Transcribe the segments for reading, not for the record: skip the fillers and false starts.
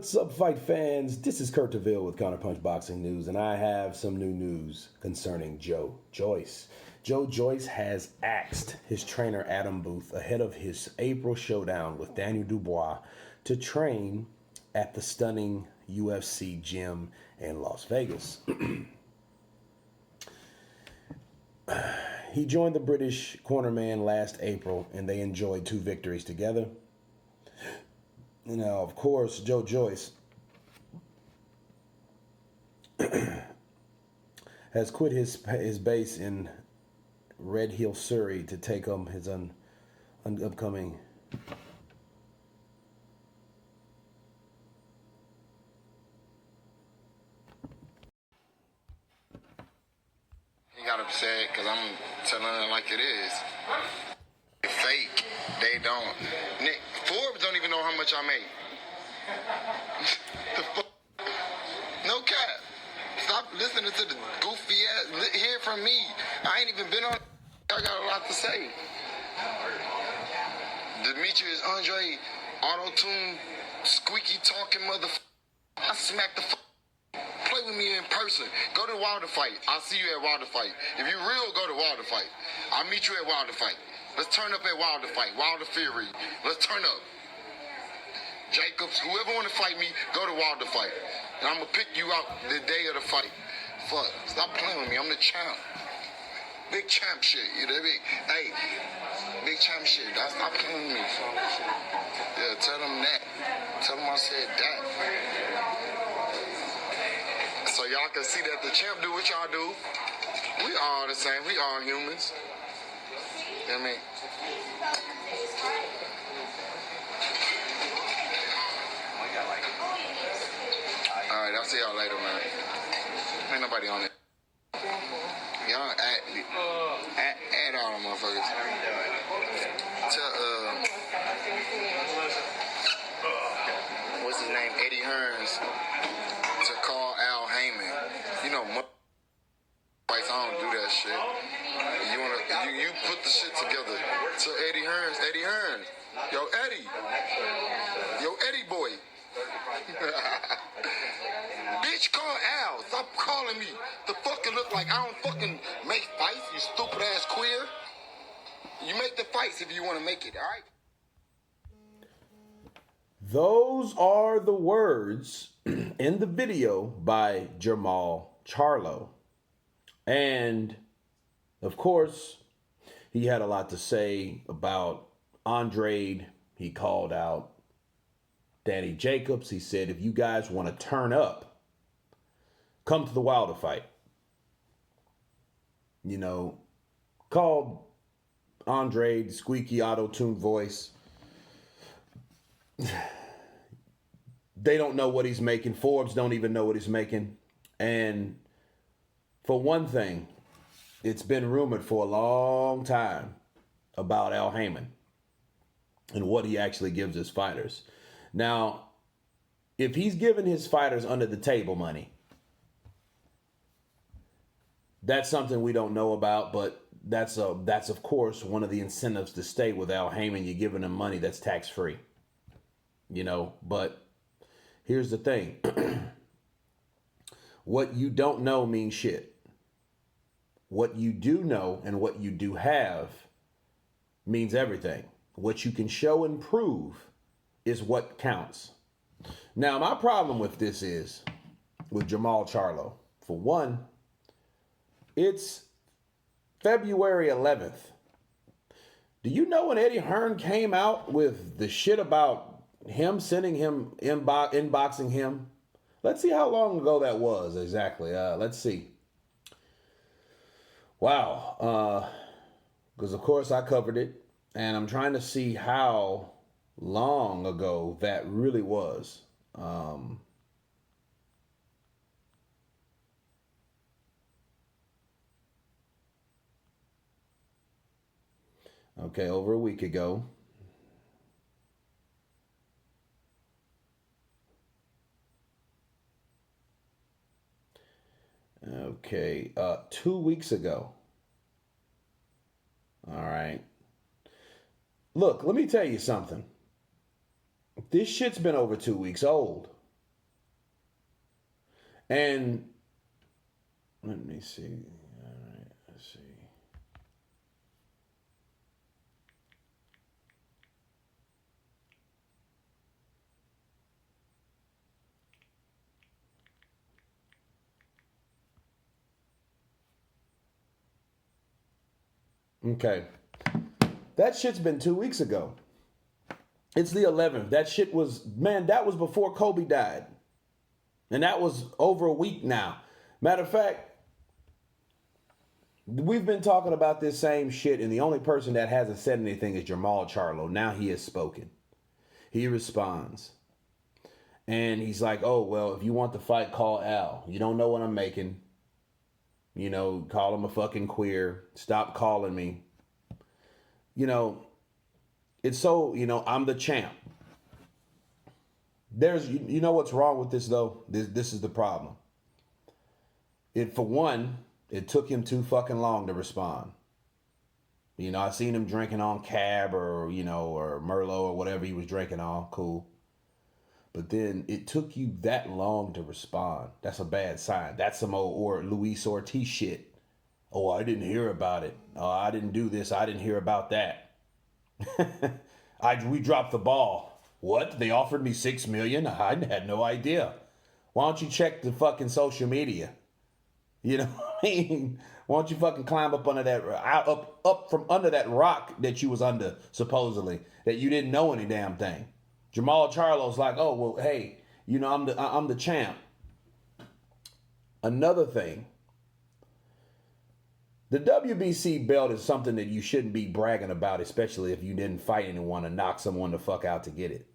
What's up, fight fans? This is Kurt DeVille with Counterpunch Boxing News, and I have some new news concerning Joe Joyce. Joe Joyce has axed his trainer Adam Booth ahead of his April showdown with Daniel Dubois to train at the stunning UFC gym in Las Vegas. He joined the British cornerman last April, and they enjoyed 2 victories together. Now, of course, Joe Joyce has quit his base in Red Hill, Surrey, to take on his upcoming. He got upset because I'm telling it like it is. Fake. They don't. Nick, Forbes don't even know how much I make. The fuck? No cap. Stop listening to the goofy ass. Hear from me. I ain't even been on. I got a lot to say. Demetrius Andrade, auto-tune, squeaky talking motherfucker. I smacked the fuck. Play with me in person. Go to Wilder Fight. I'll see you at Wilder Fight. If you're real, go to Wilder Fight. I'll meet you at Wilder Fight. Let's turn up at Wilder Fight. Wilder Fury. Let's turn up. Jacobs, whoever want to fight me, go to Wilder Fight. And I'm going to pick you out the day of the fight. Fuck. Stop playing with me. I'm the champ. Big champ shit. You know what I mean? Hey, big champ shit. Stop playing with me. Yeah, tell them that. Tell them I said that. So y'all can see that the champ do what y'all do. We all the same. We all humans. You know what I mean? Alright, I'll see y'all later, man. Ain't nobody on it. Y'all add all them motherfuckers. Tell, what's his name? Eddie Hearns to call Al Heyman. You know, fights, I don't do that shit. You put the shit together. So Eddie Hearns. Yo, Eddie boy. Bitch, call Al. Stop calling me. The fucking look like I don't fucking make fights, you stupid ass queer. You make the fights if you want to make it, all right? Those are the words in the video by Jermall Charlo. And, of course, he had a lot to say about Andrade. He called out Danny Jacobs. He said, if you guys want to turn up, come to the Wilder Fight. You know, called Andrade squeaky auto-tune voice. They don't know what he's making. Forbes don't even know what he's making. And for one thing, it's been rumored for a long time about Al Heyman and what he actually gives his fighters. Now, if he's giving his fighters under the table money, that's something we don't know about, but that's of course one of the incentives to stay with Al Heyman. You're giving him money that's tax-free. You know, but here's the thing. What you don't know means shit. What you do know and what you do have means everything. What you can show and prove is what counts. Now, my problem with this is, with Jermall Charlo, for one, it's February 11th. Do you know when Eddie Hearn came out with the shit about him sending him, inboxing him? Let's see how long ago that was exactly. Let's see. Wow. Because, of course, I covered it. And I'm trying to see how long ago that really was. Okay, over a week ago. Okay, 2 weeks ago. All right. Look, let me tell you something. This shit's been over 2 weeks old. And let me see. All right, let's see. Okay. That shit's been 2 weeks ago. It's the 11th. That shit was, man, that was before Kobe died. And that was over a week now. Matter of fact, we've been talking about this same shit, and the only person that hasn't said anything is Jermall Charlo. Now he has spoken. He responds. And he's like, oh, well, if you want the fight, call Al. You don't know what I'm making. You know, call him a fucking queer. Stop calling me. You know, it's so, you know, I'm the champ. There's, you know what's wrong with this, though? This is the problem. For one, it took him too fucking long to respond. You know, I seen him drinking on Cab or, you know, or Merlot or whatever he was drinking on. Cool. But then it took you that long to respond. That's a bad sign. That's some old or Luis Ortiz shit. Oh, I didn't hear about it. Oh, I didn't do this. I didn't hear about that. We dropped the ball. What? They offered me $6 million? I had no idea. Why don't you check the fucking social media? You know what I mean? Why don't you fucking climb up under that up from under that rock that you was under, supposedly, that you didn't know any damn thing. Jermall Charlo's like, oh well, hey, you know, I'm the champ. Another thing, the WBC belt is something that you shouldn't be bragging about, especially if you didn't fight anyone and knock someone the fuck out to get it.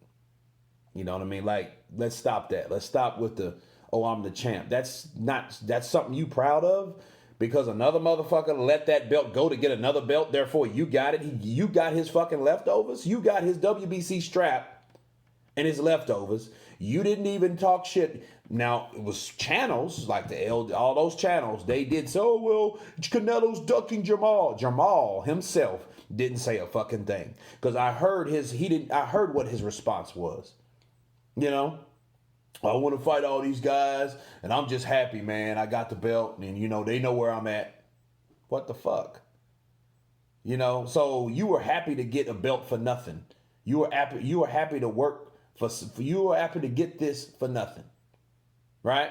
You know what I mean? Like, let's stop that. Let's stop with the, oh, I'm the champ. That's something you proud of because another motherfucker let that belt go to get another belt. Therefore, you got it. You got his fucking leftovers. You got his WBC strap and his leftovers. You didn't even talk shit. Now, it was channels, like all those channels, they did so, well, Canelo's ducking Jermall. Jermall himself didn't say a fucking thing. Because I heard what his response was. You know? I want to fight all these guys, and I'm just happy, man. I got the belt, and, you know, they know where I'm at. What the fuck? You know? So you were happy to get a belt for nothing. You were happy to work you were happy to get this for nothing. Right?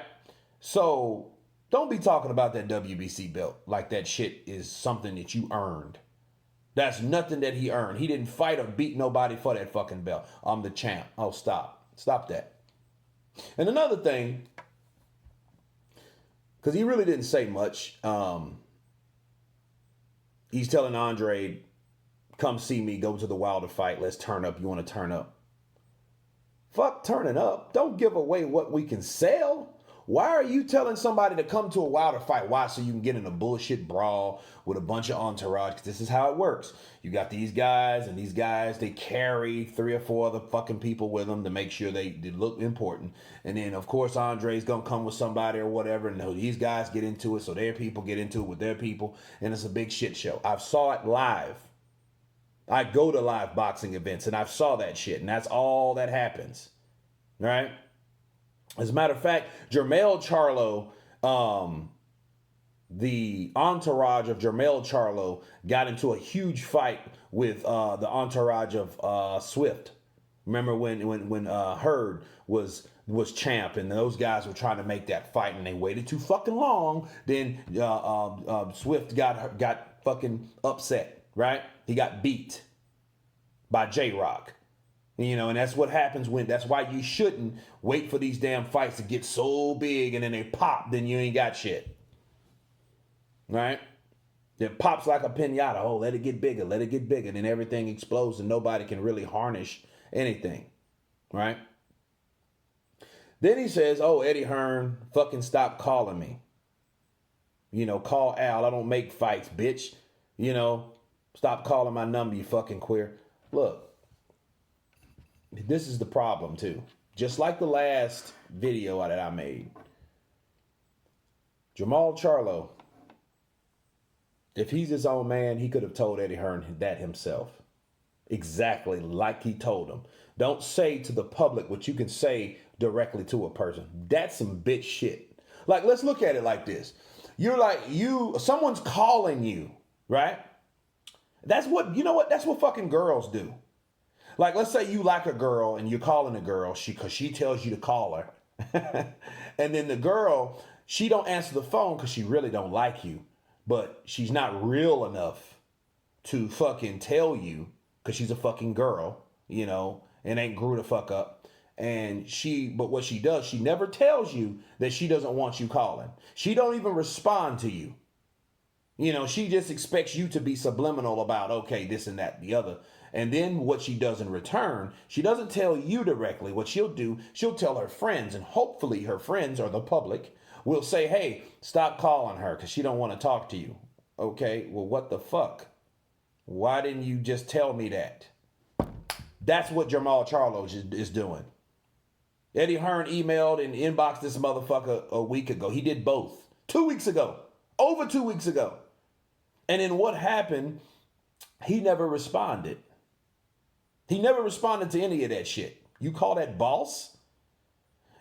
So don't be talking about that WBC belt like that shit is something that you earned. That's nothing that he earned. He didn't fight or beat nobody for that fucking belt. I'm the champ. Oh, stop. Stop that. And another thing, because he really didn't say much, he's telling Andrade, come see me, go to the Wilder fight, let's turn up. You want to turn up? Fuck turning up. Don't give away what we can sell. Why are you telling somebody to come to a Wilder fight? Why? So you can get in a bullshit brawl with a bunch of entourage. Because this is how it works. You got these guys, and these guys, they carry 3 or 4 other fucking people with them to make sure they look important. And then, of course, Andre's going to come with somebody or whatever. And these guys get into it, so their people get into it with their people. And it's a big shit show. I've saw it live. I go to live boxing events, and I've saw that shit. And that's all that happens. Right? As a matter of fact, Jermall Charlo, the entourage of Jermall Charlo got into a huge fight with the entourage of Swift. Remember when Hearn was champ and those guys were trying to make that fight and they waited too fucking long. Then Swift got fucking upset, right? He got beat by J-Rock. You know, and that's what happens that's why you shouldn't wait for these damn fights to get so big and then they pop, then you ain't got shit. Right? It pops like a pinata. Oh, let it get bigger, then everything explodes and nobody can really harness anything. Right? Then he says, oh, Eddie Hearn, fucking stop calling me. You know, call Al. I don't make fights, bitch. You know, stop calling my number, you fucking queer. Look. This is the problem, too. Just like the last video that I made. Jermall Charlo, if he's his own man, he could have told Eddie Hearn that himself. Exactly like he told him. Don't say to the public what you can say directly to a person. That's some bitch shit. Like, let's look at it like this. Someone's calling you, right? That's what fucking girls do. Like, let's say you like a girl and you're calling a girl because she tells you to call her. And then the girl, she don't answer the phone because she really don't like you. But she's not real enough to fucking tell you because she's a fucking girl, and ain't grew the fuck up. But what she does, she never tells you that she doesn't want you calling. She don't even respond to you. She just expects you to be subliminal about, okay, this and that, the other. And then what she does in return, she doesn't tell you directly. What she'll do, she'll tell her friends, and hopefully her friends or the public will say, hey, stop calling her because she don't want to talk to you. Okay, well, what the fuck? Why didn't you just tell me that? That's what Jermall Charlo is doing. Eddie Hearn emailed and inboxed this motherfucker a week ago. He did both. 2 weeks ago. Over 2 weeks ago. And then what happened? He never responded. He never responded to any of that shit. You call that boss?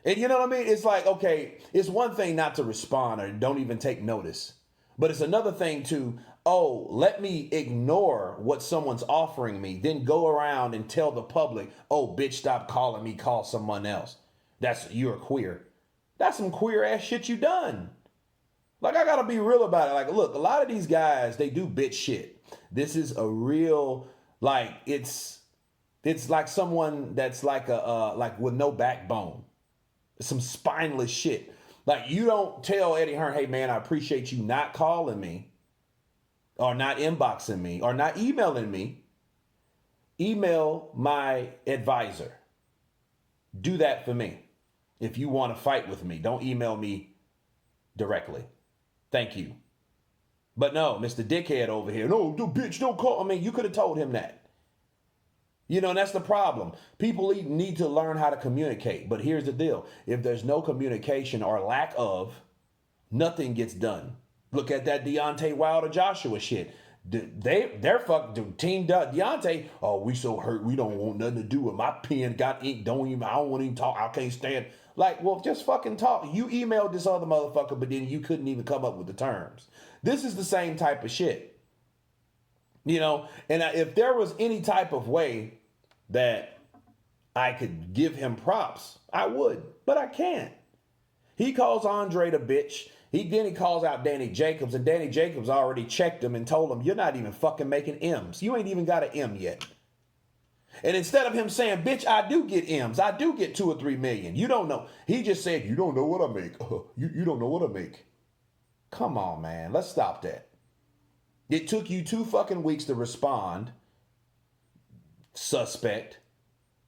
And you know what I mean? It's like, okay, it's one thing not to respond or don't even take notice. But it's another thing to, let me ignore what someone's offering me, then go around and tell the public, bitch, stop calling me, call someone else. You're queer. That's some queer ass shit you done. Like, I gotta be real about it. Like, look, a lot of these guys, they do bitch shit. This is a real, like, it's like someone that's like like with no backbone. Some spineless shit. Like, you don't tell Eddie Hearn, hey man, I appreciate you not calling me or not inboxing me or not emailing me. Email my advisor. Do that for me. If you want to fight with me, don't email me directly. Thank you. But no, Mr. Dickhead over here, no, bitch, don't call. I mean, you could have told him that. And that's the problem. People need to learn how to communicate. But here's the deal. If there's no communication or lack of, nothing gets done. Look at that Deontay Wilder Joshua shit. They're fucked. Team Deontay, we so hurt. We don't want nothing to do with my pen. Got ink. I don't want to even talk. I can't stand. Like, well, just fucking talk. You emailed this other motherfucker, but then you couldn't even come up with the terms. This is the same type of shit. And if there was any type of way that I could give him props, I would, but I can't. He calls Andrade a bitch. Then he calls out Danny Jacobs, and Danny Jacobs already checked him and told him, you're not even fucking making M's. You ain't even got an M yet. And instead of him saying, bitch, I do get M's. I do get 2 or 3 million. You don't know. He just said, you don't know what I make. You don't know what I make. Come on, man. Let's stop that. It took you 2 fucking weeks to respond. Suspect.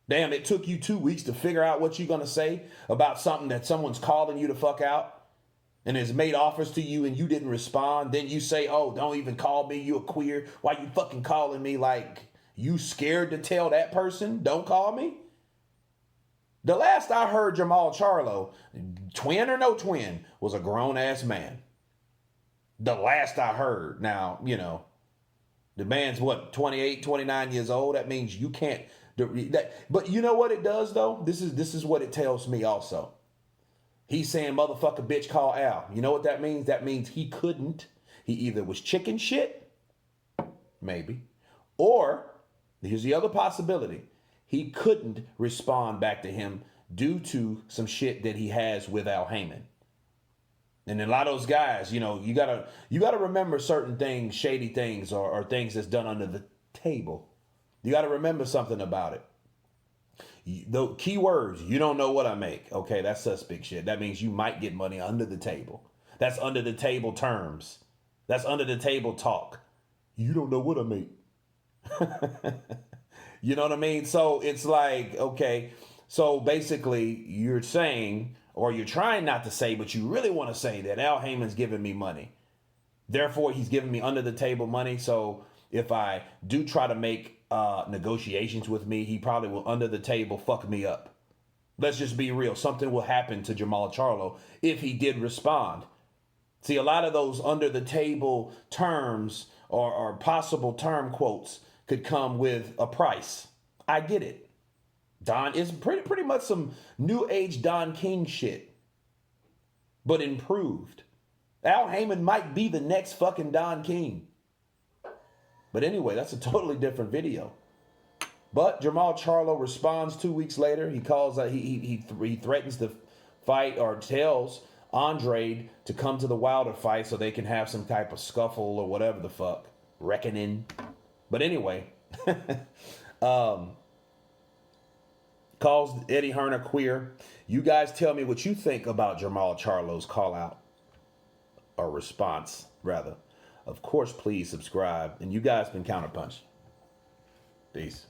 Damn, it took you 2 weeks to figure out what you're going to say about something that someone's calling you to fuck out and has made offers to you and you didn't respond. Then you say, don't even call me. You a queer. Why you fucking calling me? Like, you scared to tell that person, don't call me? The last I heard Jermall Charlo, twin or no twin, was a grown-ass man. The last I heard. Now, the man's 28, 29 years old. That means you can't. But you know what it does, though? This is what it tells me also. He's saying, motherfucker, bitch, call Al. You know what that means? That means he couldn't. He either was chicken shit, maybe, or here's the other possibility. He couldn't respond back to him due to some shit that he has with Al Heyman. And a lot of those guys, you gotta remember certain things, shady things, or things that's done under the table. You gotta remember something about it. The key words, you don't know what I make. Okay, that's suspect shit. That means you might get money under the table. That's under the table terms. That's under the table talk. You don't know what I make. You know what I mean? So it's like, okay, so basically you're saying, or you're trying not to say, but you really want to say that Al Heyman's giving me money. Therefore, he's giving me under the table money. So if I do try to make negotiations with me, he probably will under the table fuck me up. Let's just be real. Something will happen to Jermall Charlo if he did respond. See, a lot of those under the table terms or possible term quotes could come with a price. I get it. Don is pretty much some new age Don King shit. but improved. Al Heyman might be the next fucking Don King. But anyway, that's a totally different video. But Jermall Charlo responds 2 weeks later. He calls, he threatens to fight, or tells Andrade to come to the Wilder fight so they can have some type of scuffle or whatever the fuck, reckoning. But anyway, calls Eddie Hearn a queer. You guys tell me what you think about Jermall Charlo's call out, or response rather. Of course, please subscribe. And you guys been Counterpunch. Peace.